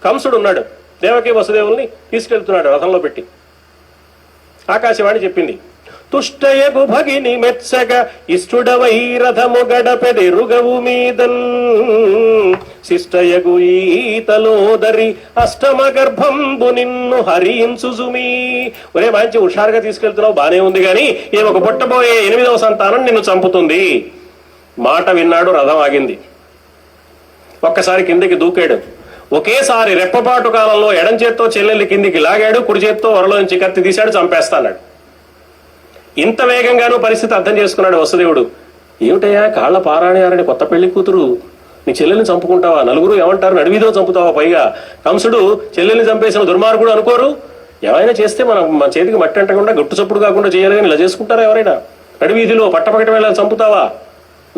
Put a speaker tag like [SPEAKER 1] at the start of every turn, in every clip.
[SPEAKER 1] కంసుడు ఉన్నాడు, దేవకి వసుదేవుల్ని తీసుకెళ్తున్నాడు రథంలో పెట్టి. ఆకాశవాణి చెప్పింది, తుష్టయగు భగిని మెచ్చగ ఇష్టుడవై రథము గడపెదెరుగవు మీదన్ శిష్టయగు ఈతలోదరి అష్టమ గర్భంబు నిన్ను హరించుజుమీ. ఒరే మంచి హుషారుగా తీసుకెళ్తున్నావు, బానే ఉంది గాని ఒక పుట్టబోయే 8వ సంతానం నిన్ను చంపుతుంది. మాట విన్నాడు, రథం ఆగింది. ఒక్కసారి కిందికి దూకాడు. ఒకేసారి రెప్పపాటు కాలంలో ఎడం చేత్తో చెల్లెల్ని కిందికి లాగాడు, కుడి చేత్తో వరలోంచి కత్తి తీశాడు, చంపేస్తాడు. ఇంత వేగంగానూ పరిస్థితి అర్థం చేసుకున్నాడు వసుదేవుడు. ఏమిటయ్యా కాళ్ల పారాయణారని కొత్త పెళ్లి కూతురు, నీ చెల్లెల్ని చంపుకుంటావా? నలుగురు ఏమంటారు, నడివిదో చంపుతావా? పైగా కంసుడు చెల్లెల్ని చంపేసిన దుర్మార్గుడు అనుకోరు? ఏమైనా చేస్తే మన చేతికి మట్టి అంటకుండా గుట్టు చప్పుడు కాకుండా చేయాలి కానీ ఇలా చేసుకుంటారా ఎవరైనా? నడివీధిలో పట్టపక్కట వెళ్ళాలని చంపుతావా?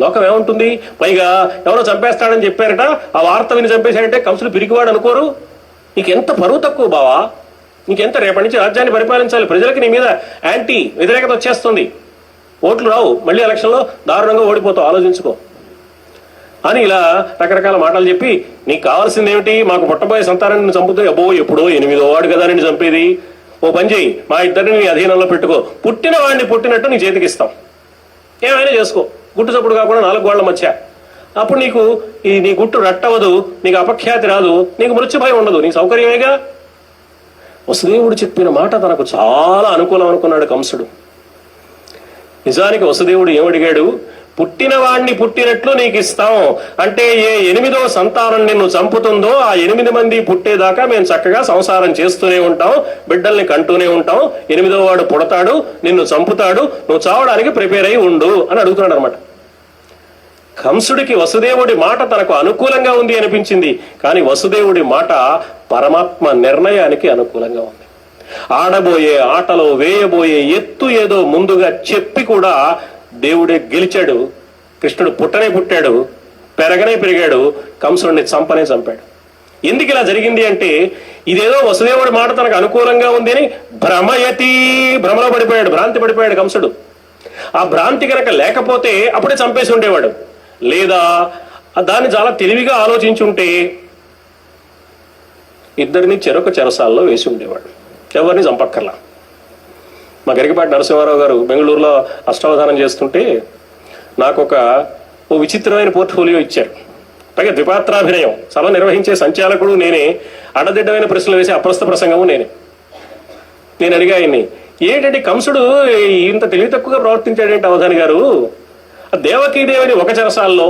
[SPEAKER 1] లోకం ఏముంటుంది? పైగా ఎవరో చంపేస్తాడని చెప్పారట, ఆ వార్త విని చంపేశాడంటే కంసుడు పిరికివాడు అనుకోరు? నీకెంత పరువు తక్కువ బావా, నీకెంత రేపటి నుంచి రాజ్యాన్ని పరిపాలించాలి, ప్రజలకి నీ మీద యాంటీ వ్యతిరేకత వచ్చేస్తుంది, ఓట్లు రావు, మళ్ళీ ఎలక్షన్లో దారుణంగా ఓడిపోతావు, ఆలోచించుకో అని ఇలా రకరకాల మాటలు చెప్పి, నీకు కావాల్సింది ఏమిటి, మాకు పుట్టబోయే సంతానాన్ని చంపుతాయి, అబ్బో ఎప్పుడో 8వ వాడు కదా నిన్ను చంపేది, ఓ పని చేయి, మా ఇద్దరిని నీ అధీనంలో పెట్టుకో, పుట్టిన వాడిని పుట్టినట్టు నీ చేతికి ఇస్తాం, ఏమైనా చేసుకో, గుట్టు చప్పుడు కాకుండా 4 గోళ్ల మధ్య. అప్పుడు నీకు నీ గుట్టు రట్టవదు, నీకు అపఖ్యాతి రాదు, నీకు మృత్యు భయం ఉండదు, నీ సౌకర్యమేగా. వసుదేవుడు చెప్పిన మాట తనకు చాలా అనుకూలం అనుకున్నాడు కంసుడు. నిజానికి వసుదేవుడు ఏమడిగాడు, పుట్టిన వాణ్ణి పుట్టినట్లు నీకు ఇస్తాం అంటే ఏ 8వ సంతానం నిన్ను చంపుతుందో ఆ 8 మంది పుట్టేదాకా మేము చక్కగా సంసారం చేస్తూనే ఉంటాం, బిడ్డల్ని కంటూనే ఉంటాం, 8వ వాడు పుడతాడు, నిన్ను చంపుతాడు, నువ్వు చావడానికి ప్రిపేర్ అయి ఉండు అని అడుగుతున్నాడు అనమాట. కంసుడికి వసుదేవుడి మాట తనకు అనుకూలంగా ఉంది అనిపించింది, కానీ వసుదేవుడి మాట పరమాత్మ నిర్ణయానికి అనుకూలంగా ఉంది. ఆడబోయే ఆటలో వేయబోయే ఎత్తు ఏదో ముందుగా చెప్పి కూడా దేవుడే గెలిచాడు. కృష్ణుడు పుట్టనే పుట్టాడు, పెరగనే పెరిగాడు, కంసుడిని చంపనే చంపాడు. ఎందుకు ఇలా జరిగింది అంటే, ఇదేదో వసుదేవుడి మాట తనకు అనుకూలంగా ఉంది అని భ్రమలో పడిపోయాడు, భ్రాంతి పడిపోయాడు కంసుడు. ఆ భ్రాంతి కనుక లేకపోతే అప్పుడే చంపేసి ఉండేవాడు, లేదా దాన్ని చాలా తెలివిగా ఆలోచించుంటే ఇద్దరిని చెరొక చెరసాల్లో వేసి ఉండేవాడు, ఎవరిని చంపక్కర్లా. మా గరికపాటి నరసింహారావు గారు బెంగళూరులో అష్టావధానం చేస్తుంటే నాకు ఓ విచిత్రమైన పోర్ట్ఫోలియో ఇచ్చారు. పైగా ద్విపాత్రాభినయం, సభ నిర్వహించే సంచాలకుడు నేనే, అడ్డదిడ్డమైన ప్రశ్నలు వేసే అప్రస్త ప్రసంగము నేనే. నేను అడిగా ఆయన్ని, ఏంటంటే కంసుడు ఇంత తెలివి తక్కువగా ప్రవర్తించాడేంటి అవధాని గారు, దేవకీదేవిని ఒక చెరసాల్లో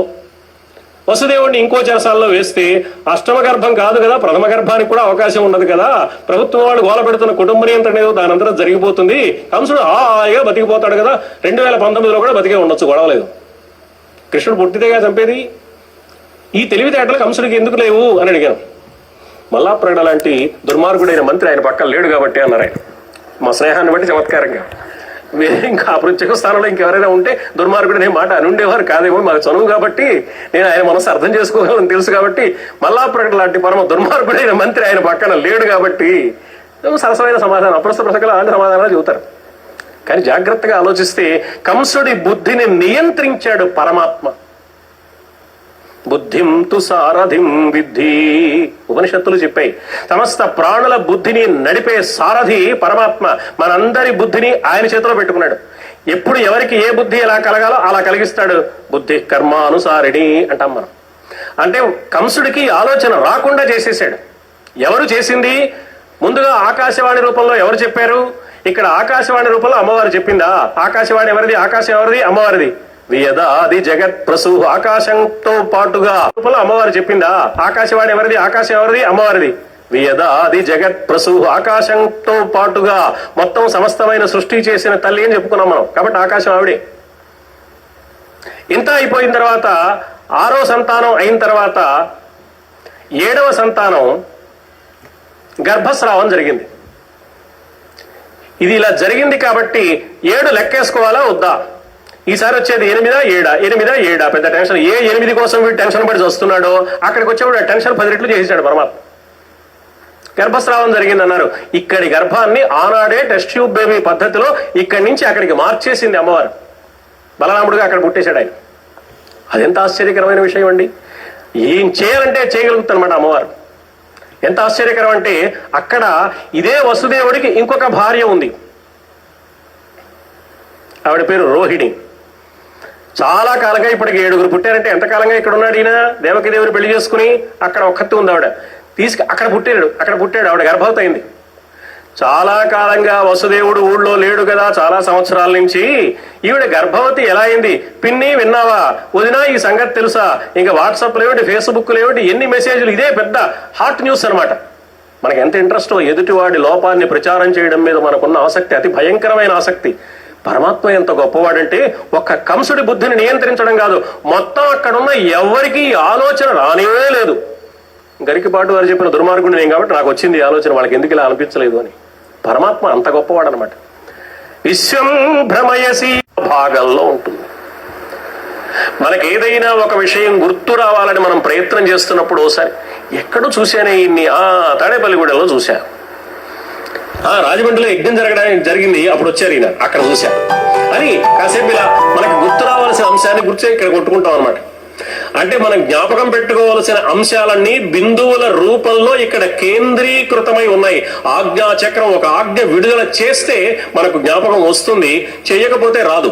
[SPEAKER 1] వసుదేవుడిని ఇంకో చెరసాల్లో వేస్తే అష్టమ గర్భం కాదు కదా, ప్రథమ గర్భానికి కూడా అవకాశం ఉండదు కదా, ప్రభుత్వం వాళ్ళు గోల పెడుతున్న కుటుంబ నియంత్రణ ఏదో దానంతరం జరిగిపోతుంది, కంసుడు హాయిగా బతికిపోతాడు కదా, 2019లో కూడా బతికే ఉండొచ్చు, గొడవలేదు. కృష్ణుడు పుట్టితేగా చంపేది, ఈ తెలివితేటలు కంసుడికి ఎందుకు లేవు అని అడిగాను. మల్లాప్రగడ లాంటి దుర్మార్గుడైన మంత్రి ఆయన పక్కన లేడు కాబట్టి అన్నారు ఆయన. మా స్నేహాన్ని బట్టి చమత్కారంగా, ఇంకా అపృత్యక స్థానంలో ఇంకెవరైనా ఉంటే దుర్మార్గుడు అనే మాట అని ఉండేవారు కాదేమో, మాకు చనువు కాబట్టి నేను ఆయన మనసు అర్థం చేసుకోగలను తెలుసు కాబట్టి, మల్లాప్రగడ లాంటి పరమ దుర్మార్గుడైన మంత్రి ఆయన పక్కన లేడు కాబట్టి సరసమైన సమాధానం, అప్రస్త ప్రసంగాలు అలాంటి సమాధానాలు చెబుతారు. కానీ జాగ్రత్తగా ఆలోచిస్తే కంసుడి బుద్ధిని నియంత్రించాడు పరమాత్మ. బుద్ధిం తు సారథిం విద్ధి, ఉపనిషత్తులు చెప్పాయి. సమస్త ప్రాణుల బుద్ధిని నడిపే సారథి పరమాత్మ. మనందరి బుద్ధిని ఆయన చేతిలో పెట్టుకున్నాడు. ఎప్పుడు ఎవరికి ఏ బుద్ధి ఎలా కలగాలో అలా కలిగిస్తాడు. బుద్ధి కర్మానుసారిణి అంటాం మనం. అంటే కంసుడికి ఆలోచన రాకుండా చేసేసాడు. ఎవరు చేసింది? ముందుగా ఆకాశవాణి రూపంలో ఎవరు చెప్పారు? ఇక్కడ ఆకాశవాణి రూపంలో అమ్మవారు చెప్పిందా? ఆకాశవాణి ఎవరిది? ఆకాశం ఎవరిది? అమ్మవారిది. వేదాది జగత్ ప్రసు, ఆకాశంతో పాటుగా రూపంలో అమ్మవారు చెప్పిందా? ఆకాశవాణి ఎవరిది? ఆకాశం ఎవరిది? అమ్మవారిది. వేదాది జగత్ ప్రసు, ఆకాశంతో పాటుగా మొత్తం సమస్తమైన సృష్టి చేసిన తల్లి అని చెప్పుకున్నాం మనం, కాబట్టి ఆకాశం ఆవిడే. ఇంత అయిపోయిన తర్వాత 6వ సంతానం అయిన తర్వాత 7వ సంతానం గర్భస్రావం జరిగింది. ఇది ఇలా జరిగింది కాబట్టి 7 లెక్కేసుకోవాలా వద్దా? ఈసారి వచ్చేది 8 7 పెద్ద టెన్షన్. ఏ 8 కోసం వీడు టెన్షన్ పడి వస్తున్నాడో అక్కడికి వచ్చేవాడు టెన్షన్ 10 రెట్లు చేసేసాడు పరమాత్మ. గర్భస్రావం జరిగిందన్నారు. ఇక్కడి గర్భాన్ని ఆనాడే టెస్ట్ ట్యూబ్ బేబీ పద్ధతిలో ఇక్కడి నుంచి అక్కడికి మార్చేసింది అమ్మవారు. బలరాముడుగా అక్కడ పుట్టేశాడు ఆయన. అదెంత ఆశ్చర్యకరమైన విషయం అండి. ఏం చేయాలంటే చేయగలుగుతానమాట అమ్మవారు. ఎంత ఆశ్చర్యకరం అంటే అక్కడ ఇదే వసుదేవుడికి ఇంకొక భార్య ఉంది. ఆవిడ పేరు రోహిణి. చాలా కాలంగా, ఇప్పటికి 7 పుట్టారంటే ఎంత కాలంగా ఇక్కడ ఉన్నాడు ఈయన. దేవకి దేవుని పెళ్లి చేసుకుని అక్కడ ఒక్కతి ఉంది ఆవిడ. అక్కడ పుట్టాడు. ఆవిడ గర్భవతి అయింది. చాలా కాలంగా వసుదేవుడు ఊళ్ళో లేడు కదా, చాలా సంవత్సరాల నుంచి. ఈవిడ గర్భవతి ఎలా అయింది? పిన్ని విన్నావా, వదినా ఈ సంగతి తెలుసా? ఇంకా వాట్సాప్ లేవిటి, ఫేస్బుక్ లేవిటి, ఎన్ని మెసేజ్లు. ఇదే పెద్ద హాట్ న్యూస్ అనమాట. మనకి ఎంత ఇంట్రెస్టో ఎదుటివాడి లోపాన్ని ప్రచారం చేయడం మీద మనకున్న ఆసక్తి అతి భయంకరమైన ఆసక్తి. పరమాత్మ ఎంత గొప్పవాడంటే ఒక్క కంసుడి బుద్ధిని నియంత్రించడం కాదు, మొత్తం అక్కడున్న ఎవరికి ఆలోచన రానే లేదు. గరికిపాటు వారు చెప్పిన దుర్మార్గుడు నేను కాబట్టి నాకు వచ్చింది ఆలోచన, వాళ్ళకి ఎందుకు ఇలా అనిపించలేదు అని. పరమాత్మ అంత గొప్పవాడు అనమాట. విశ్వం భ్రమయసి భాగంలో ఉంటుంది. మనకి ఏదైనా ఒక విషయం గుర్తు రావాలని మనం ప్రయత్నం చేస్తున్నప్పుడు ఓసారి ఎక్కడో చూశానే ఇన్ని, తాడేపల్లిగూడెంలో చూశా, రాజమండ్రిలో యజ్ఞం జరిగింది అప్పుడు వచ్చారు ఈయన, అక్కడ చూశా అని కాసేపు ఇలా మనకి గుర్తు రావాల్సిన అంశాన్ని గుర్తు ఇక్కడ కొట్టుకుంటాం అనమాట. అంటే మనం జ్ఞాపకం పెట్టుకోవాల్సిన అంశాలన్నీ బిందువుల రూపంలో ఇక్కడ కేంద్రీకృతమై ఉన్నాయి. ఆజ్ఞా చక్రం ఒక ఆజ్ఞ విడుదల చేస్తే మనకు జ్ఞాపకం వస్తుంది, చేయకపోతే రాదు.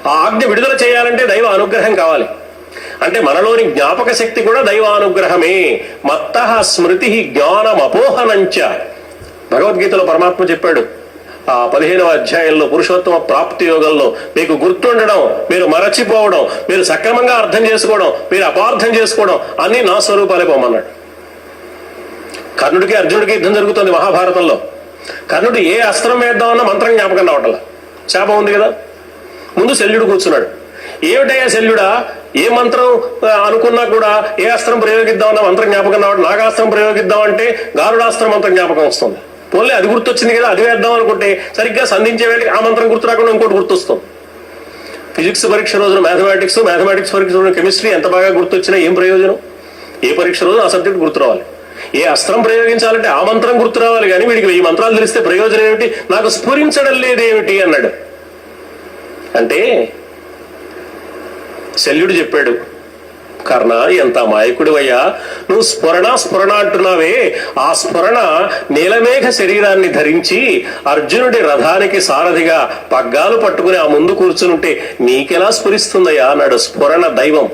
[SPEAKER 1] ఆ ఆజ్ఞ విడుదల చేయాలంటే దైవ అనుగ్రహం కావాలి. అంటే మనలోని జ్ఞాపక శక్తి కూడా దైవానుగ్రహమే. మత్తః స్మృతి జ్ఞానం అపోహనంచ. భగవద్గీతలో పరమాత్మ చెప్పాడు ఆ 15వ అధ్యాయంలో పురుషోత్తమ ప్రాప్తి యోగంలో, మీకు గుర్తుండడం, మీరు మరచిపోవడం, మీరు సక్రమంగా అర్థం చేసుకోవడం, మీరు అపార్థం చేసుకోవడం అన్ని నా స్వరూపాలే పోమన్నాడు. కర్ణుడికి అర్జునుడికి యుద్ధం జరుగుతుంది మహాభారతంలో. కర్ణుడు ఏ అస్త్రం వేద్దామన్న మంత్రం జ్ఞాపకం రావట్లా, శాపం ఉంది కదా. ముందు శల్యుడు కూర్చున్నాడు. ఏమిటయ్యా శల్యుడా, ఏ మంత్రం అనుకున్నా కూడా ఏ అస్త్రం ప్రయోగిద్దామన్న మంత్రం జ్ఞాపకం రావడం, నాగాస్త్రం ప్రయోగిద్దామంటే గారుడాస్త్రం మంత్రం జ్ఞాపకం వస్తుంది. పోలే అది గుర్తొచ్చింది కదా, అది వేద్దాం అనుకుంటే సరిగ్గా సంధించే వేళకి ఆ మంత్రం గుర్తు రాకుండా ఇంకోటి గుర్తొస్తాం. ఫిజిక్స్ పరీక్ష రోజున మ్యాథమెటిక్స్ పరీక్ష రోజున కెమిస్ట్రీ ఎంత బాగా గుర్తొచ్చినా ఏం ప్రయోజనం? ఏ పరీక్ష రోజు ఆ సబ్జెక్ట్ గుర్తు రావాలి. ఏ అస్త్రం ప్రయోగించాలంటే ఆ మంత్రం గుర్తు రావాలి. కానీ వీడికి ఈ మంత్రాలు తెలిస్తే ప్రయోజనం ఏమిటి, నాకు స్ఫురించడం లేదేమిటి అన్నాడు. అంటే శల్యుడు చెప్పాడు, కర్ణ ఎంత మాయకుడివయ్యా, నువ్వు స్ఫురణ అంటున్నావే, ఆ స్ఫురణ నీలమేఘ శరీరాన్ని ధరించి అర్జునుడి రథానికి సారథిగా పగ్గాలు పట్టుకుని ఆ ముందు కూర్చునుంటే నీకెలా స్ఫురిస్తుందయ్యా అన్నాడు. స్ఫురణ దైవం.